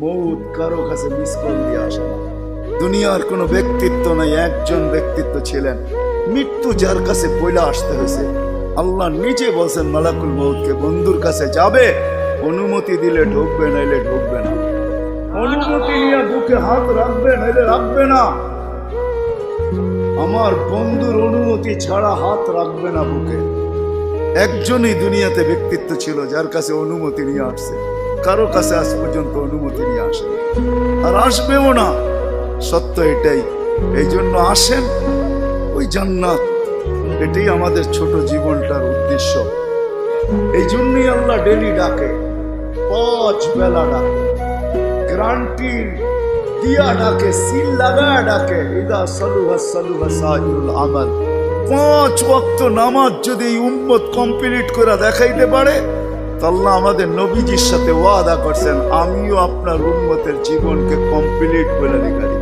মৌত কারো কাছে মিস কল দিয়ে আসে না। দুনিয়ার কোনো ব্যক্তিত্ব নাই, একজন ব্যক্তিত্ব ছিলেন, মৃত্যু যার কাছে পয়লা আসতে হয়েছে। আল্লাহ নিজে বলছেন মালাকুল মৌতকে, বন্ধুর কাছে যাবে, অনুমতি দিলে ঢুকবে, নাইলে ঢুকবে না। অনুমতি নিয়ে বুকে হাত রাখবে, নাইলে রাখবে না। আমার বন্ধুর অনুমতি ছাড়া হাত রাখবে না বুকে। একজনই দুনিয়াতে ব্যক্তিত্ব ছিল যার কাছে অনুমতি নিয়ে আসছে, কারো কাছে আজ পর্যন্ত অনুমতি নিয়ে আসে আর আসবেও না। সত্য এটাই। এই জন্য আসেন, ওই জান্নাত, এটাই আমাদের ছোট জীবনটার উদ্দেশ্য। এই জন্যই আল্লাহ ডেলি ডাকে, 5 বেলা ডাকে, গ্যারান্টি দিয়া ডাকে, সিল লাগা ডাকে। ইদা সালুহা সালুহা সাইরুল আমাল। 5 ওয়াক্ত নামাজ যদি এই উম্মত কমপ্লিট করে দেখাইতে পারে, আল্লাহ আমাদের নবীজির সাথে ওয়াদা করছেন, আমিও আপনার উম্মতের জীবনকে কমপ্লিট করে দেখাই।